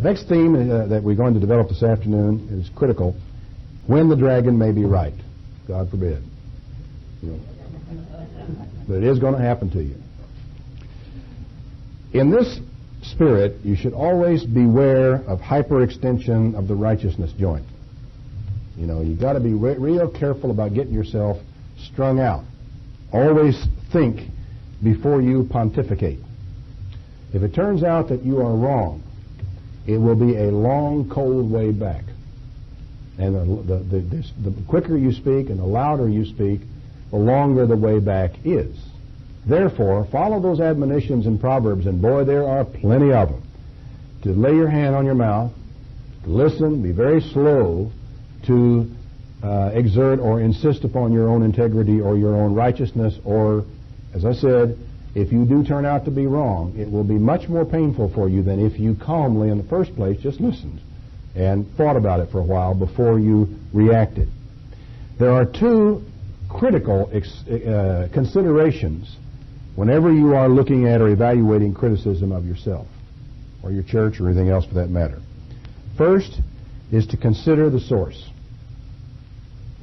Next theme that we're going to develop this afternoon is critical. When the dragon may be right. God forbid. But it is going to happen to you. In this spirit, you should always beware of hyperextension of the righteousness joint. You've got to be real careful about getting yourself strung out. Always think before you pontificate. If it turns out that you are wrong, it will be a long, cold way back. And the quicker you speak and the louder you speak, the longer the way back is. Therefore, follow those admonitions in Proverbs, and boy, there are plenty of them. To lay your hand on your mouth, to listen, be very slow to exert or insist upon your own integrity or your own righteousness, or, as I said, if you do turn out to be wrong, it will be much more painful for you than if you calmly, in the first place, just listened and thought about it for a while before you reacted. There are two critical considerations whenever you are looking at or evaluating criticism of yourself or your church or anything else for that matter. First is to consider the source.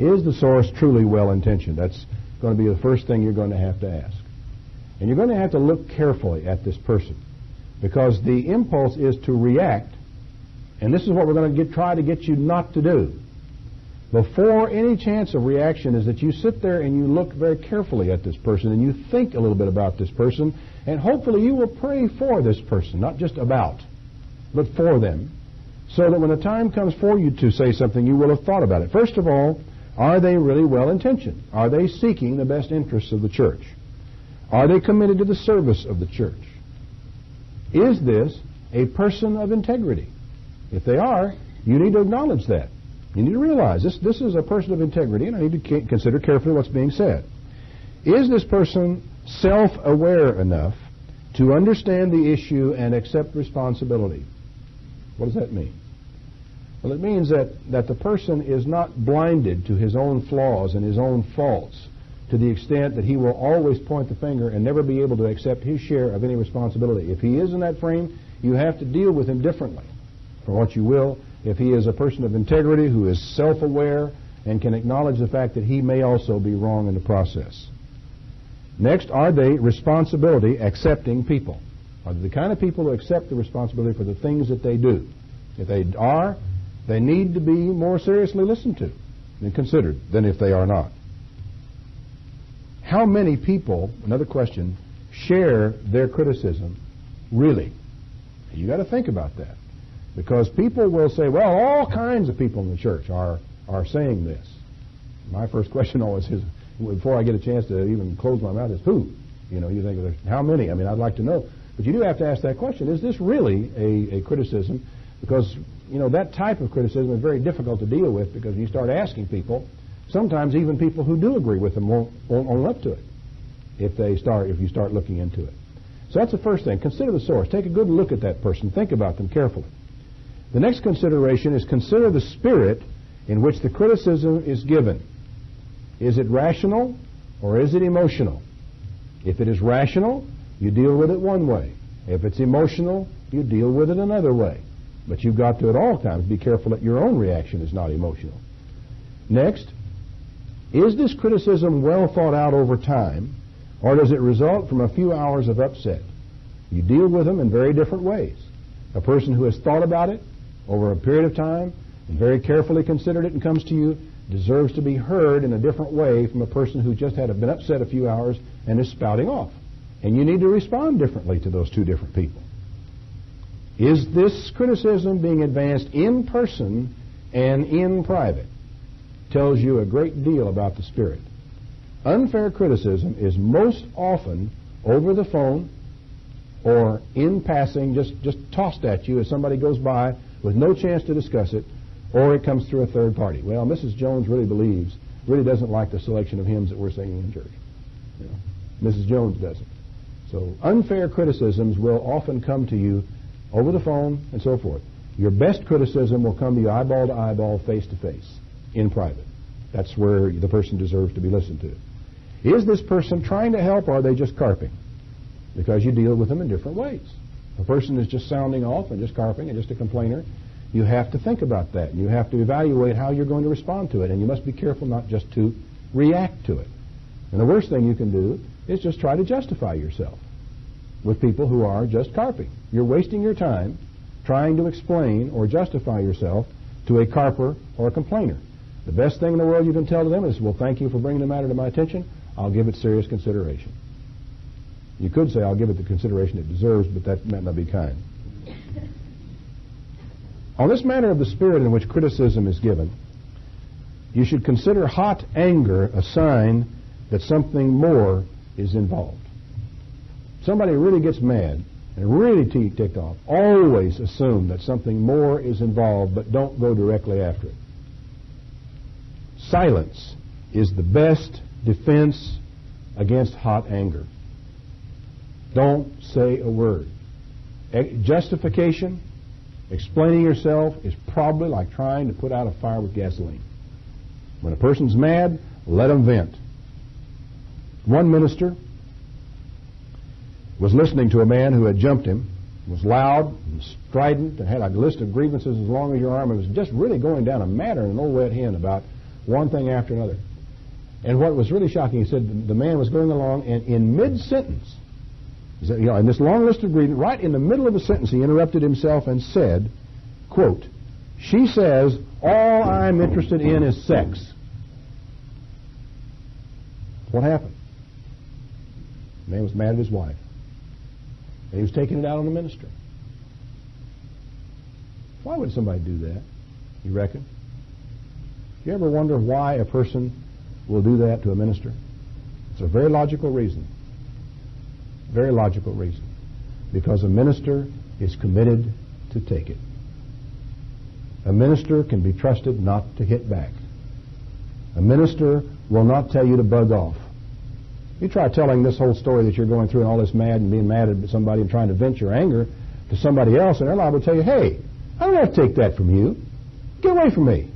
Is the source truly well-intentioned? That's going to be the first thing you're going to have to ask. And you're going to have to look carefully at this person, because the impulse is to react, and this is what we're going to try to get you not to do. Before any chance of reaction is that you sit there and you look very carefully at this person and you think a little bit about this person, and hopefully you will pray for this person, not just about, but for them, so that when the time comes for you to say something, you will have thought about it. First of all, are they really well-intentioned? Are they seeking the best interests of the church? Are they committed to the service of the church? Is this a person of integrity? If they are, you need to acknowledge that. You need to realize this is a person of integrity, and I need to consider carefully what's being said. Is this person self-aware enough to understand the issue and accept responsibility? What does that mean? Well, it means that the person is not blinded to his own flaws and his own faults to the extent that he will always point the finger and never be able to accept his share of any responsibility. If he is in that frame, you have to deal with him differently from what you will if he is a person of integrity who is self-aware and can acknowledge the fact that he may also be wrong in the process. Next, are they responsibility-accepting people? Are they the kind of people who accept the responsibility for the things that they do? If they are, they need to be more seriously listened to and considered than if they are not. How many people, another question, share their criticism really? You got to think about that. Because people will say, well, all kinds of people in the church are saying this. My first question always is, before I get a chance to even close my mouth, is who? You think, how many? I mean, I'd like to know. But you do have to ask that question. Is this really a criticism? Because, that type of criticism is very difficult to deal with, because you start asking people, sometimes even people who do agree with them won't own up to it if you start looking into it. So that's the first thing. Consider the source. Take a good look at that person. Think about them carefully. The next consideration is consider the spirit in which the criticism is given. Is it rational or is it emotional? If it is rational, you deal with it one way. If it's emotional, you deal with it another way. But you've got to at all times be careful that your own reaction is not emotional. Next, is this criticism well thought out over time, or does it result from a few hours of upset? You deal with them in very different ways. A person who has thought about it over a period of time and very carefully considered it and comes to you deserves to be heard in a different way from a person who just had been upset a few hours and is spouting off. And you need to respond differently to those two different people. Is this criticism being advanced in person and in private? Tells you a great deal about the spirit. Unfair criticism is most often over the phone or in passing, just tossed at you as somebody goes by with no chance to discuss it, or it comes through a third party. Well, Mrs. Jones really doesn't like the selection of hymns that we're singing in church. Mrs. Jones doesn't. So unfair criticisms will often come to you over the phone and so forth. Your best criticism will come to you eyeball to eyeball, face to face, in private. That's where the person deserves to be listened to. Is this person trying to help, or are they just carping? Because you deal with them in different ways. If a person is just sounding off and just carping and just a complainer, you have to think about that. You have to evaluate how you're going to respond to it, and you must be careful not just to react to it. And the worst thing you can do is just try to justify yourself with people who are just carping. You're wasting your time trying to explain or justify yourself to a carper or a complainer. The best thing in the world you can tell to them is, well, thank you for bringing the matter to my attention. I'll give it serious consideration. You could say, I'll give it the consideration it deserves, but that might not be kind. On this matter of the spirit in which criticism is given, you should consider hot anger a sign that something more is involved. Somebody really gets mad and really ticked off. Always assume that something more is involved, but don't go directly after it. Silence is the best defense against hot anger. Don't say a word. Justification, explaining yourself, is probably like trying to put out a fire with gasoline. When a person's mad, let them vent. One minister was listening to a man who had jumped him, was loud and strident, and had a list of grievances as long as your arm, and was just really going down a matter in an old red hen about one thing after another. And what was really shocking, he said the man was going along, and in mid-sentence, in this long list of grievances, right in the middle of a sentence, he interrupted himself and said, quote, "She says, all I'm interested in is sex." What happened? The man was mad at his wife. And he was taking it out on the minister. Why would somebody do that, you reckon? Do you ever wonder why a person will do that to a minister? It's a very logical reason. Very logical reason. Because a minister is committed to take it. A minister can be trusted not to hit back. A minister will not tell you to bug off. You try telling this whole story that you're going through and all this mad and being mad at somebody and trying to vent your anger to somebody else, and they're liable to tell you, hey, I don't have to take that from you. Get away from me.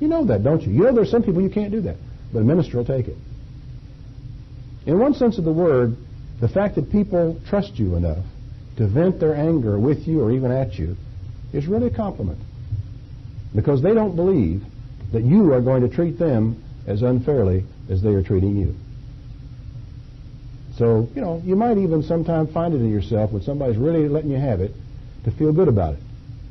You know that, don't you? You know there's some people you can't do that, but a minister will take it. In one sense of the word, the fact that people trust you enough to vent their anger with you or even at you is really a compliment, because they don't believe that you are going to treat them as unfairly as they are treating you. So, you might even sometimes find it in yourself when somebody's really letting you have it to feel good about it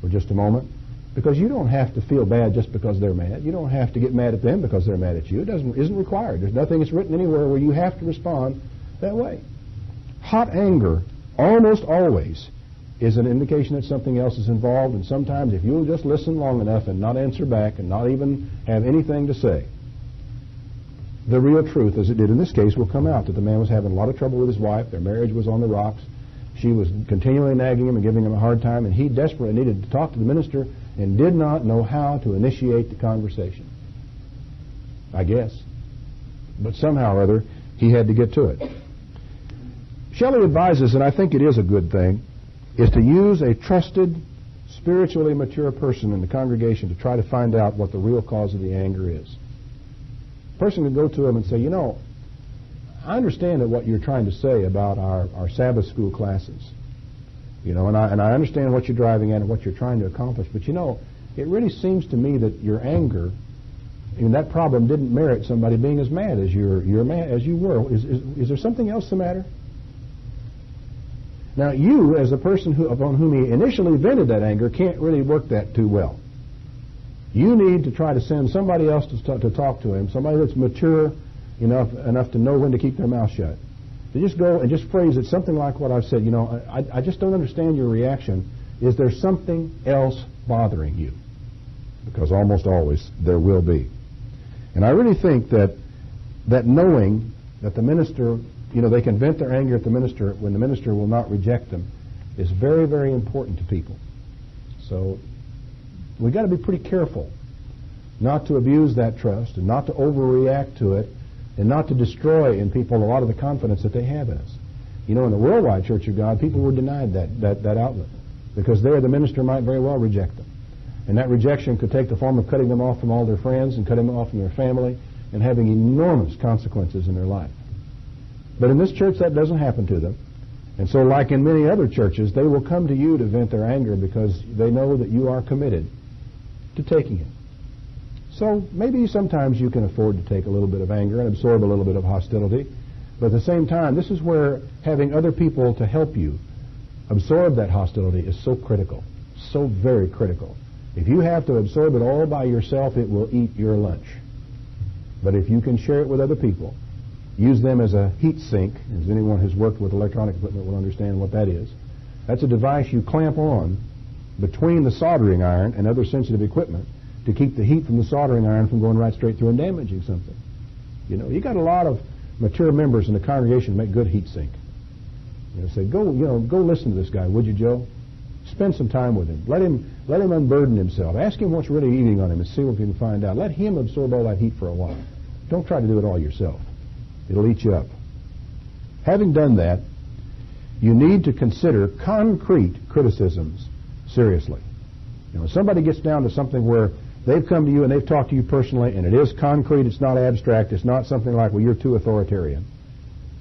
for just a moment, because you don't have to feel bad just because they're mad. You don't have to get mad at them because they're mad at you. It isn't required. There's nothing that's written anywhere where you have to respond that way. Hot anger almost always is an indication that something else is involved, and sometimes if you'll just listen long enough and not answer back and not even have anything to say, the real truth, as it did in this case, will come out, that the man was having a lot of trouble with his wife. Their marriage was on the rocks. She was continually nagging him and giving him a hard time, and he desperately needed to talk to the minister and did not know how to initiate the conversation, I guess. But somehow or other, he had to get to it. Shelley advises, and I think it is a good thing, is to use a trusted, spiritually mature person in the congregation to try to find out what the real cause of the anger is. A person can go to him and say, I understand that what you're trying to say about our Sabbath school classes, and I understand what you're driving at and what you're trying to accomplish, but it really seems to me that your anger, that problem didn't merit somebody being as mad as you're mad as you were. Is there something else the matter? Now, you, as the person upon whom he initially vented that anger, can't really work that too well. You need to try to send somebody else to talk to him, somebody that's mature enough to know when to keep their mouth shut. To just go and just phrase it something like what I've said. I just don't understand your reaction. Is there something else bothering you? Because almost always there will be. And I really think that knowing that the minister, they can vent their anger at the minister when the minister will not reject them, is very, very important to people. So we've got to be pretty careful not to abuse that trust and not to overreact to it and not to destroy in people a lot of the confidence that they have in us. In the worldwide Church of God, people were denied that outlet because there the minister might very well reject them. And that rejection could take the form of cutting them off from all their friends and cutting them off from their family and having enormous consequences in their life. But in this church, that doesn't happen to them. And so like in many other churches, they will come to you to vent their anger because they know that you are committed to taking it. So maybe sometimes you can afford to take a little bit of anger and absorb a little bit of hostility. But at the same time, this is where having other people to help you absorb that hostility is so critical, so very critical. If you have to absorb it all by yourself, it will eat your lunch. But if you can share it with other people, use them as a heat sink, as anyone who's worked with electronic equipment will understand what that is. That's a device you clamp on between the soldering iron and other sensitive equipment to keep the heat from the soldering iron from going right straight through and damaging something. You know, you got a lot of mature members in the congregation make good heat sink. You know, say, go listen to this guy, would you, Joe? Spend some time with him. Let him unburden himself. Ask him what's really eating on him and see what you can find out. Let him absorb all that heat for a while. Don't try to do it all yourself. It'll eat you up. Having done that, you need to consider concrete criticisms seriously. You know, if somebody gets down to something where they've come to you and they've talked to you personally, and it is concrete, it's not abstract, it's not something like, well, you're too authoritarian,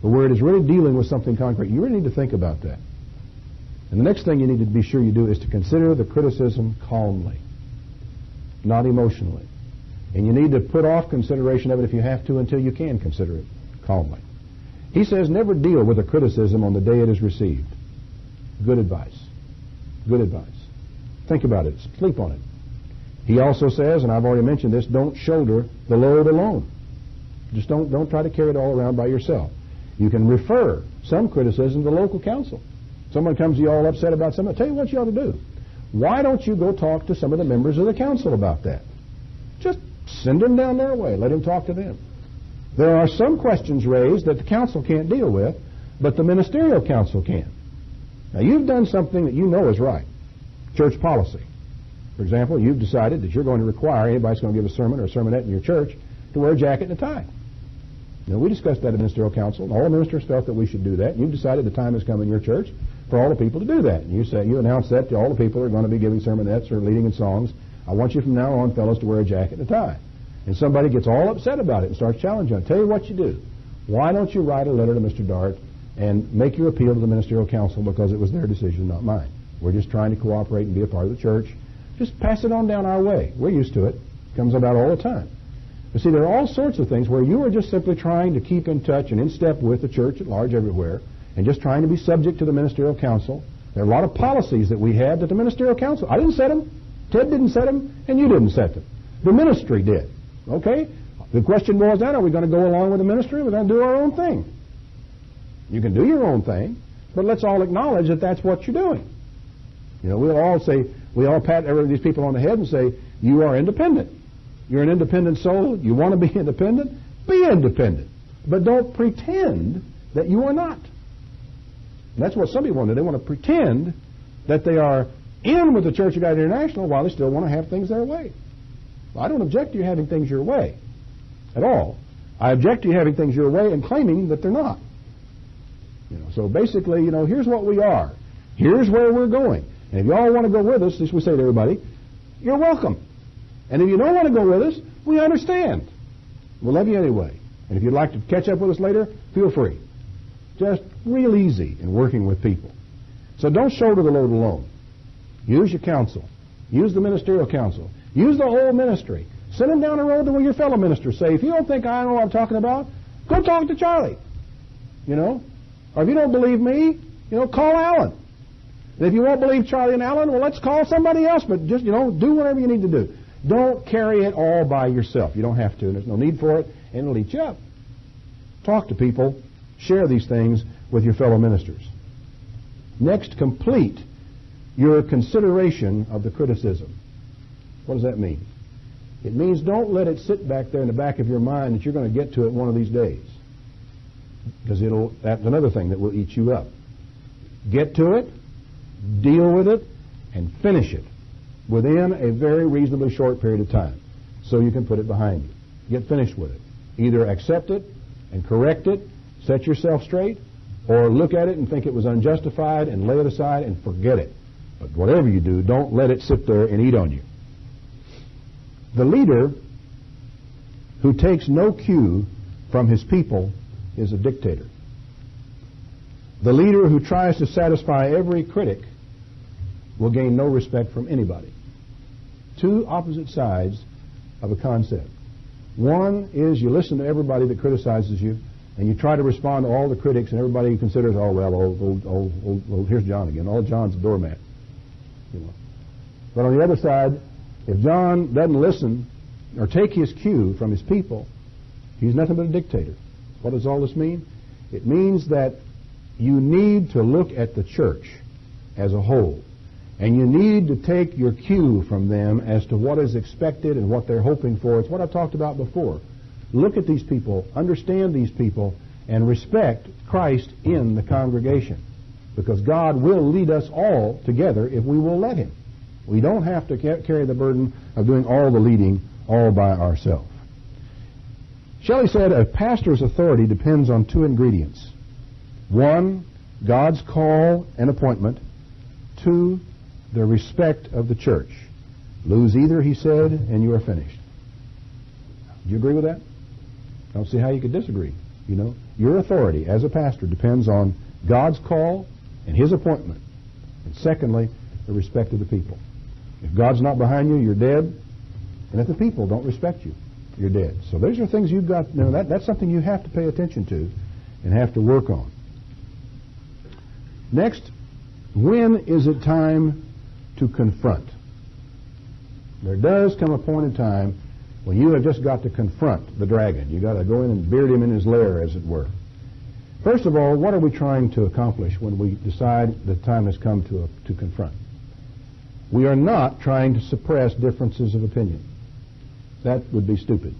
but where it is really dealing with something concrete, you really need to think about that. And the next thing you need to be sure you do is to consider the criticism calmly, not emotionally. And you need to put off consideration of it if you have to until you can consider it calmly. He says never deal with a criticism on the day it is received. Good advice. Good advice. Think about it. Sleep on it. He also says, and I've already mentioned this, don't shoulder the load alone. Just don't try to carry it all around by yourself. You can refer some criticism to local council. Someone comes to you all upset about something, I'll tell you what you ought to do. Why don't you go talk to some of the members of the council about that? Just send them down their way. Let him talk to them. There are some questions raised that the council can't deal with, but the ministerial council can. Now, you've done something that you know is right. Church policy. For example, you've decided that you're going to require anybody who's going to give a sermon or a sermonette in your church to wear a jacket and a tie. Now, we discussed that at ministerial council, and all the ministers felt that we should do that. You've decided the time has come in your church for all the people to do that. And you announce that to all the people who are going to be giving sermonettes or leading in songs. I want you from now on, fellows, to wear a jacket and a tie. And somebody gets all upset about it and starts challenging it. Tell you what you do. Why don't you write a letter to Mr. Dart and make your appeal to the ministerial council because it was their decision, not mine. We're just trying to cooperate and be a part of the church. Just pass it on down our way. We're used to it. It comes about all the time. But see, there are all sorts of things where you are just simply trying to keep in touch and in step with the church at large everywhere and just trying to be subject to the ministerial council. There are a lot of policies that we have that the ministerial council, I didn't set them, Ted didn't set them, and you didn't set them. The ministry did. Okay? The question boils down, are we going to go along with the ministry or are we going to do our own thing? You can do your own thing, but let's all acknowledge that that's what you're doing. You know, we all pat these people on the head and say, you are independent. You're an independent soul. You want to be independent? Be independent. But don't pretend that you are not. And that's what some people want to do. They want to pretend that they are in with the Church of God International while they still want to have things their way. Well, I don't object to you having things your way at all. I object to you having things your way and claiming that they're not. You know, so basically, you know, here's what we are. Here's where we're going. And if you all want to go with us, as we say to everybody, you're welcome. And if you don't want to go with us, we understand. We'll love you anyway. And if you'd like to catch up with us later, feel free. Just real easy in working with people. So don't shoulder the load alone. Use your counsel. Use the ministerial council. Use the whole ministry. Send them down the road to where your fellow ministers say, if you don't think I know what I'm talking about, go talk to Charlie. You know? Or if you don't believe me, you know, call Alan. And if you won't believe Charlie and Alan, well, let's call somebody else. But just, you know, do whatever you need to do. Don't carry it all by yourself. You don't have to, and there's no need for it, and it'll eat you up. Talk to people. Share these things with your fellow ministers. Next, complete your consideration of the criticism. What does that mean? It means don't let it sit back there in the back of your mind that you're going to get to it one of these days. Because that's another thing that will eat you up. Get to it, deal with it, and finish it within a very reasonably short period of time so you can put it behind you. Get finished with it. Either accept it and correct it, set yourself straight, or look at it and think it was unjustified and lay it aside and forget it. But whatever you do, don't let it sit there and eat on you. The leader who takes no cue from his people is a dictator. The leader who tries to satisfy every critic will gain no respect from anybody. Two opposite sides of a concept. One is you listen to everybody that criticizes you, and you try to respond to all the critics and everybody who considers, oh, well, old, here's John again. Old John's a doormat. You know. But on the other side, if John doesn't listen or take his cue from his people, he's nothing but a dictator. What does all this mean? It means that you need to look at the church as a whole, and you need to take your cue from them as to what is expected and what they're hoping for. It's what I talked about before. Look at these people, understand these people, and respect Christ in the congregation, because God will lead us all together if we will let Him. We don't have to carry the burden of doing all the leading all by ourselves. Shelley said a pastor's authority depends on two ingredients. One, God's call and appointment. Two, the respect of the church. Lose either, he said, and you are finished. Do you agree with that? I don't see how you could disagree. You know, your authority as a pastor depends on God's call and His appointment. And secondly, the respect of the people. If God's not behind you, you're dead. And if the people don't respect you, you're dead. So those are things you've got, you know, that's something you have to pay attention to and have to work on. Next, when is it time to confront? There does come a point in time when you have just got to confront the dragon. You've got to go in and beard him in his lair, as it were. First of all, what are we trying to accomplish when we decide the time has come to confront? We are not trying to suppress differences of opinion. That would be stupid.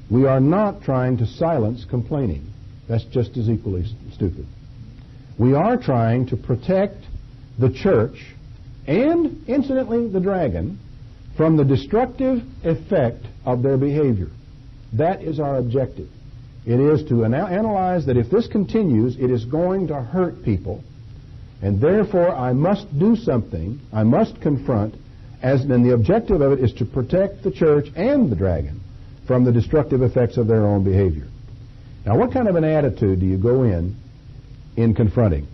We are not trying to silence complaining. That's just as equally stupid. We are trying to protect the church and, incidentally, the dragon from the destructive effect of their behavior. That is our objective. It is to analyze that if this continues, it is going to hurt people, and therefore I must do something, I must confront, and the objective of it is to protect the church and the dragon from the destructive effects of their own behavior. Now, what kind of an attitude do you go in confronting?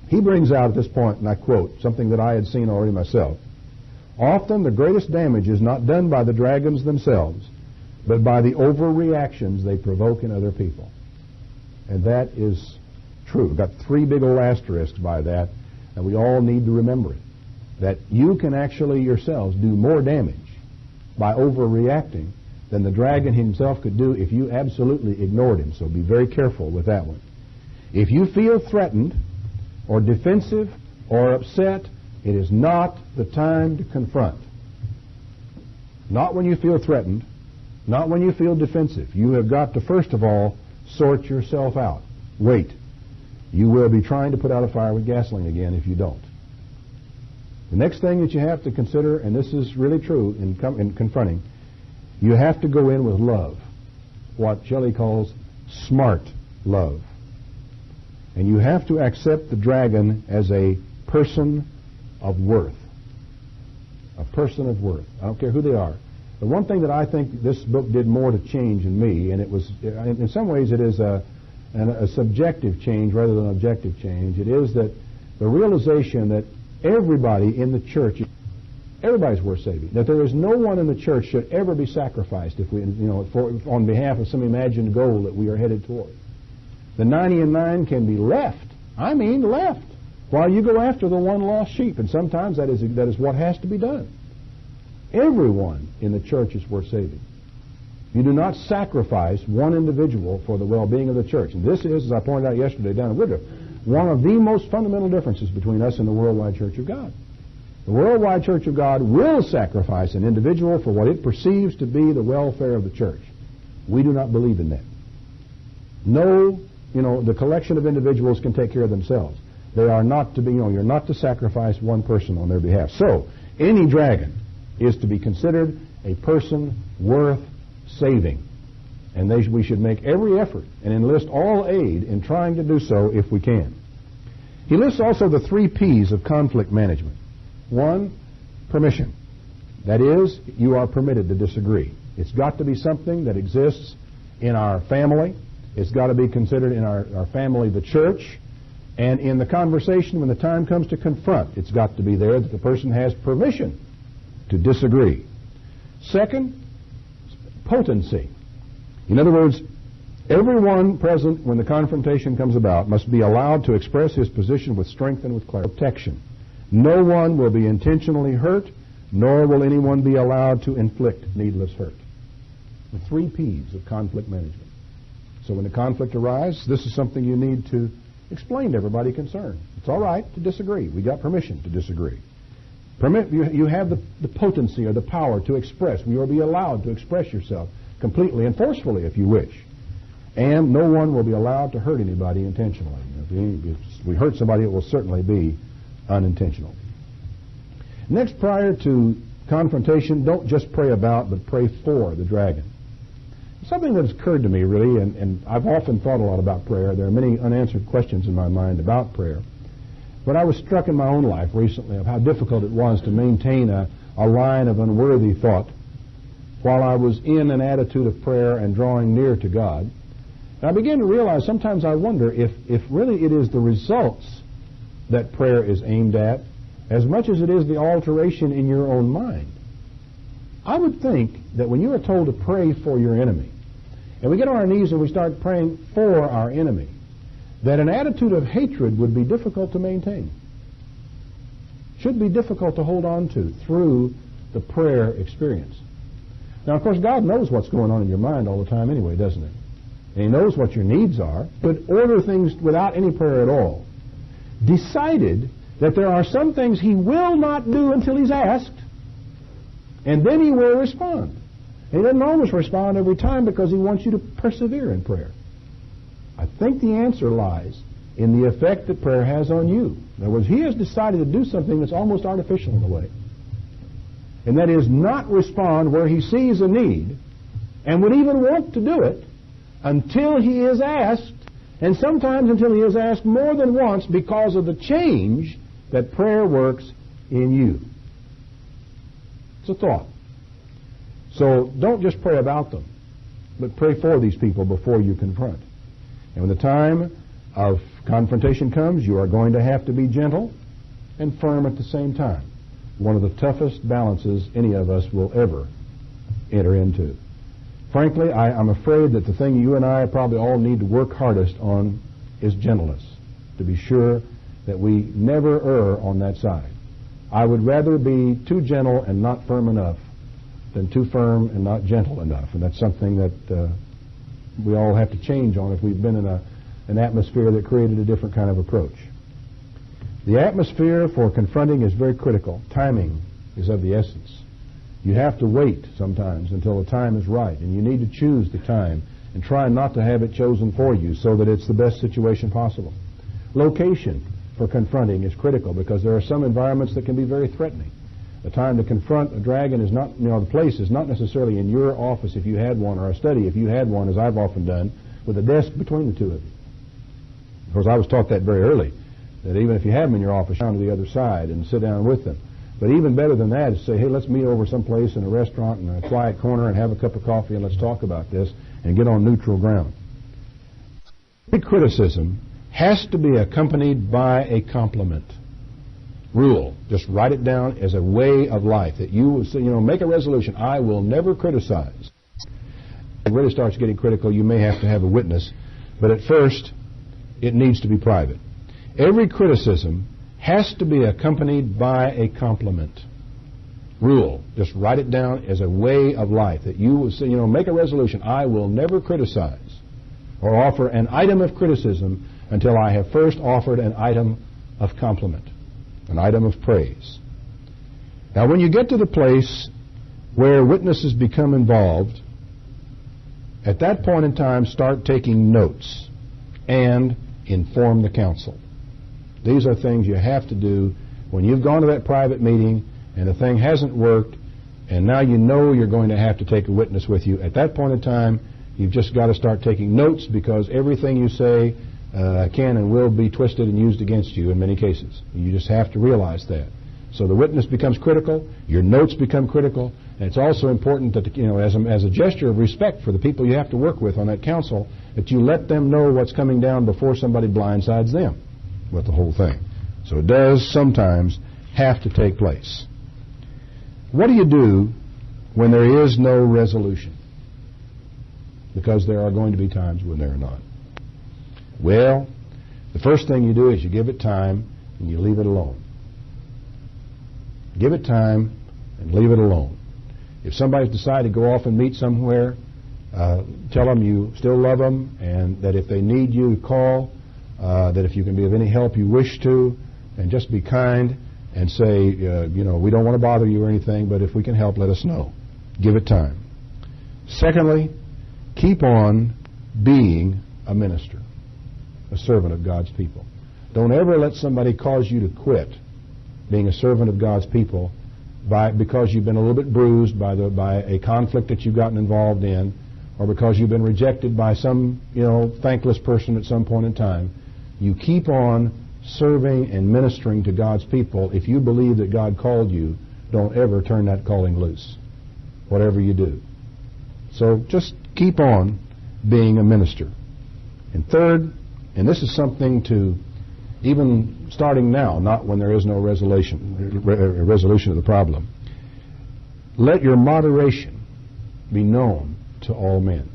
He brings out at this point, and I quote, something that I had seen already myself. Often the greatest damage is not done by the dragons themselves, but by the overreactions they provoke in other people. And that is true. We've got three big old asterisks by that, and we all need to remember it. That you can actually yourselves do more damage by overreacting than the dragon himself could do if you absolutely ignored him. So be very careful with that one. If you feel threatened or defensive or upset, it is not the time to confront. Not when you feel threatened, not when you feel defensive. You have got to, first of all, sort yourself out. Wait. You will be trying to put out a fire with gasoline again if you don't. The next thing that you have to consider, and this is really true in confronting, you have to go in with love, what Shelley calls smart love. And you have to accept the dragon as a person of worth. A person of worth. I don't care who they are. The one thing that I think this book did more to change in me, and it was, in some ways it is a subjective change rather than an objective change, it is that the realization that everybody in the church, everybody's worth saving. That there is no one in the church should ever be sacrificed if we, on behalf of some imagined goal that we are headed toward. The 99 can be left. I mean left. While you go after the one lost sheep. And sometimes that is what has to be done. Everyone in the church is worth saving. You do not sacrifice one individual for the well-being of the church. And this is, as I pointed out yesterday down in Woodruff, one of the most fundamental differences between us and the worldwide Church of God. The worldwide Church of God will sacrifice an individual for what it perceives to be the welfare of the church. We do not believe in that. No, the collection of individuals can take care of themselves. They are not to be, you're not to sacrifice one person on their behalf. So, any dragon is to be considered a person worth saving. And we should make every effort and enlist all aid in trying to do so if we can. He lists also the 3 P's of conflict management. 1, permission. That is, you are permitted to disagree. It's got to be something that exists in our family. It's got to be considered in our family, the church. And in the conversation, when the time comes to confront, it's got to be there that the person has permission to disagree. Second, potency. In other words, everyone present when the confrontation comes about must be allowed to express his position with strength and with clarity. Protection. No one will be intentionally hurt, nor will anyone be allowed to inflict needless hurt. The 3 P's of conflict management. So when the conflict arises, this is something you need to explain to everybody concerned. It's all right to disagree. We got permission to disagree. You have the potency or the power to express. You will be allowed to express yourself completely and forcefully if you wish. And no one will be allowed to hurt anybody intentionally. If we hurt somebody, it will certainly be unintentional. Next, prior to confrontation, don't just pray about, but pray for the dragon. Something that has occurred to me, really, and I've often thought a lot about prayer. There are many unanswered questions in my mind about prayer. But I was struck in my own life recently of how difficult it was to maintain a line of unworthy thought while I was in an attitude of prayer and drawing near to God. And I began to realize, sometimes I wonder if really it is the results that prayer is aimed at as much as it is the alteration in your own mind. I would think that when you are told to pray for your enemy, and we get on our knees and we start praying for our enemy, that an attitude of hatred would be difficult to maintain. Should be difficult to hold on to through the prayer experience. Now, of course, God knows what's going on in your mind all the time anyway, doesn't He? And He knows what your needs are, but order things without any prayer at all. Decided that there are some things He will not do until He's asked, and then He will respond. And He doesn't always respond every time because He wants you to persevere in prayer. I think the answer lies in the effect that prayer has on you. In other words, He has decided to do something that's almost artificial in a way. And that is not respond where He sees a need and would even want to do it until He is asked, and sometimes until He is asked more than once because of the change that prayer works in you. It's a thought. So don't just pray about them, but pray for these people before you confront. And when the time of confrontation comes, you are going to have to be gentle and firm at the same time. One of the toughest balances any of us will ever enter into. Frankly, I'm afraid that the thing you and I probably all need to work hardest on is gentleness, to be sure that we never err on that side. I would rather be too gentle and not firm enough than too firm and not gentle enough. And that's something that we all have to change on if we've been in an atmosphere that created a different kind of approach. The atmosphere for confronting is very critical. Timing is of the essence. You have to wait sometimes until the time is right, and you need to choose the time and try not to have it chosen for you so that it's the best situation possible. Location for confronting is critical because there are some environments that can be very threatening. The time to confront a dragon is not, the place is not necessarily in your office if you had one, or a study if you had one, as I've often done, with a desk between the two of you. Of course, I was taught that very early, that even if you have them in your office, down to the other side and sit down with them. But even better than that is to say, hey, let's meet over someplace in a restaurant in a quiet corner and have a cup of coffee and let's talk about this and get on neutral ground. Every criticism has to be accompanied by a compliment. Rule. Just write it down as a way of life that you will make a resolution. I will never criticize. If it really starts getting critical, you may have to have a witness. But at first, it needs to be private. Every criticism has to be accompanied by a compliment. Rule. Just write it down as a way of life that you will make a resolution. I will never criticize or offer an item of criticism until I have first offered an item of compliment, an item of praise. Now, when you get to the place where witnesses become involved, at that point in time, start taking notes and inform the council. These are things you have to do when you've gone to that private meeting and the thing hasn't worked, and now you know you're going to have to take a witness with you. At that point in time, you've just got to start taking notes because everything you say can and will be twisted and used against you in many cases. You just have to realize that. So the witness becomes critical, your notes become critical, and it's also important that, as a gesture of respect for the people you have to work with on that council, that you let them know what's coming down before somebody blindsides them with the whole thing. So it does sometimes have to take place. What do you do when there is no resolution? Because there are going to be times when there are not. Well, the first thing you do is you give it time and you leave it alone. Give it time and leave it alone. If somebody's decided to go off and meet somewhere, tell them you still love them, and that if they need you, call, that if you can be of any help you wish to, and just be kind and say, we don't want to bother you or anything, but if we can help, let us know. Give it time. Secondly, keep on being a minister, a servant of God's people. Don't ever let somebody cause you to quit being a servant of God's people because you've been a little bit bruised by a conflict that you've gotten involved in, or because you've been rejected by some thankless person at some point in time. You keep on serving and ministering to God's people. If you believe that God called you, don't ever turn that calling loose, whatever you do. So just keep on being a minister. And third, and this is something to even starting now, not when there is no resolution of the problem, let your moderation be known to all men.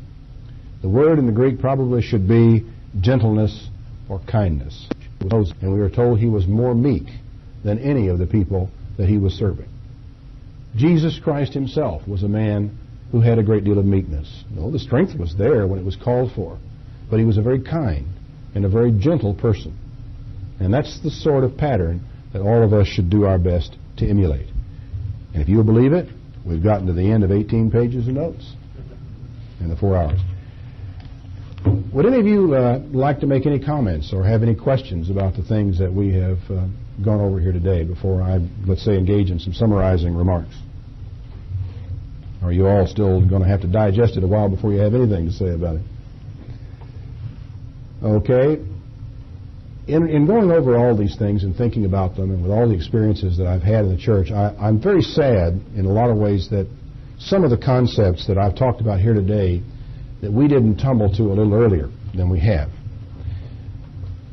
The word in the Greek probably should be gentleness or kindness. And we are told he was more meek than any of the people that he was serving. Jesus Christ himself was a man who had a great deal of meekness. No, the strength was there when it was called for, but he was a very kind and a very gentle person. And that's the sort of pattern that all of us should do our best to emulate. And if you'll believe it, we've gotten to the end of 18 pages of notes in the 4 hours. Would any of you like to make any comments or have any questions about the things that we have gone over here today before I, let's say, engage in some summarizing remarks? Or are you all still going to have to digest it a while before you have anything to say about it? Okay. In going over all these things and thinking about them, and with all the experiences that I've had in the church, I'm very sad in a lot of ways that some of the concepts that I've talked about here today that we didn't tumble to a little earlier than we have.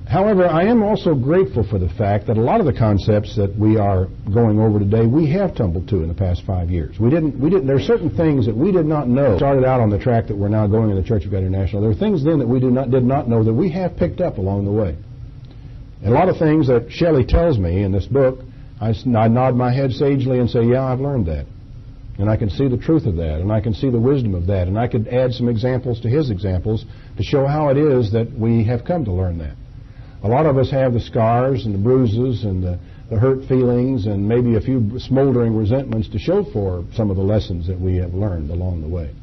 However, I am also grateful for the fact that a lot of the concepts that we are going over today, we have tumbled to in the past 5 years. There are certain things that we did not know. Started out on the track that we're now going in the Church of God International. There are things then that we did not know that we have picked up along the way. And a lot of things that Shelley tells me in this book, I nod my head sagely and say, yeah, I've learned that. And I can see the truth of that, and I can see the wisdom of that, and I could add some examples to his examples to show how it is that we have come to learn that. A lot of us have the scars and the bruises and the hurt feelings and maybe a few smoldering resentments to show for some of the lessons that we have learned along the way.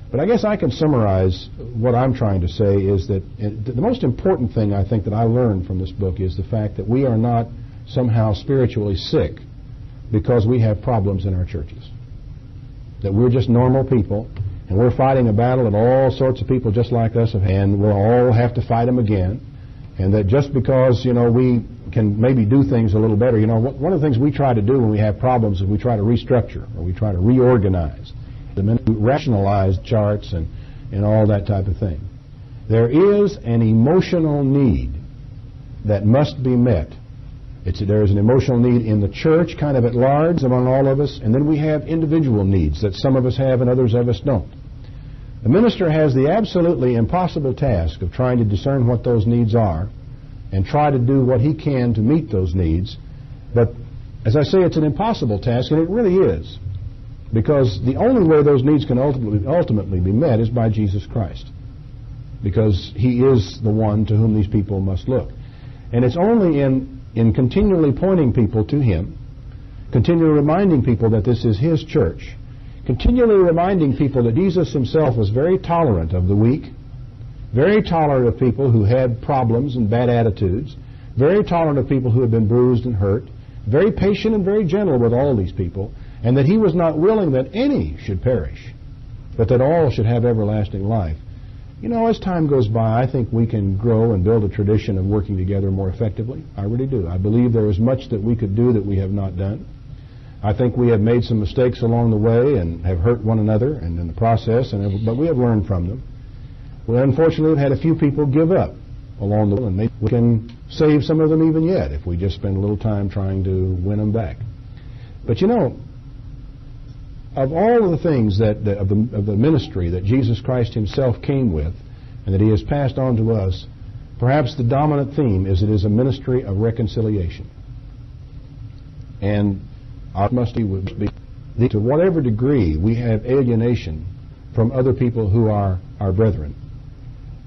But I guess I can summarize what I'm trying to say is that the most important thing I think that I learned from this book is the fact that we are not somehow spiritually sick because we have problems in our churches. That we're just normal people, and we're fighting a battle that all sorts of people just like us have had, and we'll all have to fight them again. And that just because, we can maybe do things a little better, one of the things we try to do when we have problems is we try to restructure, or we try to reorganize, rationalize charts and all that type of thing. There is an emotional need that must be met. There is an emotional need in the church, kind of at large, among all of us, and then we have individual needs that some of us have and others of us don't. The minister has the absolutely impossible task of trying to discern what those needs are and try to do what he can to meet those needs. But, as I say, it's an impossible task, and it really is, because the only way those needs can ultimately be met is by Jesus Christ, because he is the one to whom these people must look. And it's only in continually pointing people to him, continually reminding people that this is his church, continually reminding people that Jesus himself was very tolerant of the weak, very tolerant of people who had problems and bad attitudes, very tolerant of people who had been bruised and hurt, very patient and very gentle with all these people, and that he was not willing that any should perish, but that all should have everlasting life. As time goes by, I think we can grow and build a tradition of working together more effectively. I really do. I believe there is much that we could do that we have not done. I think we have made some mistakes along the way and have hurt one another and in the process, but we have learned from them. Well, unfortunately, we've had a few people give up along the way, and maybe we can save some of them even yet if we just spend a little time trying to win them back. But you know, of all of the things of the ministry that Jesus Christ himself came with and that he has passed on to us, perhaps the dominant theme is it is a ministry of reconciliation. And our must be to whatever degree we have alienation from other people who are our brethren,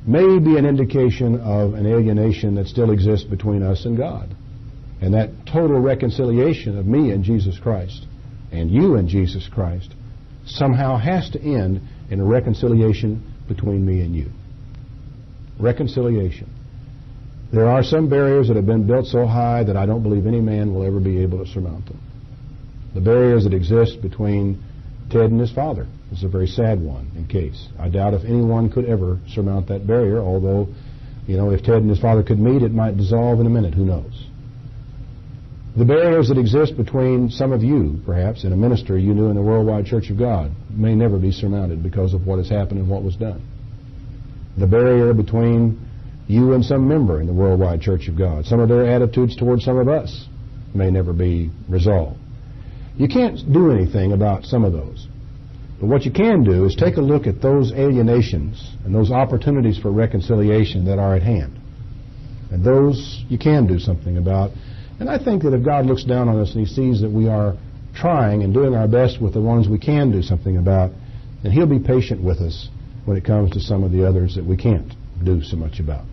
may be an indication of an alienation that still exists between us and God. And that total reconciliation of me and Jesus Christ and you and Jesus Christ somehow has to end in a reconciliation between me and you. Reconciliation. There are some barriers that have been built so high that I don't believe any man will ever be able to surmount them. The barriers that exist between Ted and his father is a very sad one in case. I doubt if anyone could ever surmount that barrier, although, you know, if Ted and his father could meet, it might dissolve in a minute. Who knows? The barriers that exist between some of you, perhaps, in a ministry you knew in the Worldwide Church of God, may never be surmounted because of what has happened and what was done. The barrier between you and some member in the Worldwide Church of God, some of their attitudes towards some of us, may never be resolved. You can't do anything about some of those. But what you can do is take a look at those alienations and those opportunities for reconciliation that are at hand. And those you can do something about. And I think that if God looks down on us and he sees that we are trying and doing our best with the ones we can do something about, then he'll be patient with us when it comes to some of the others that we can't do so much about.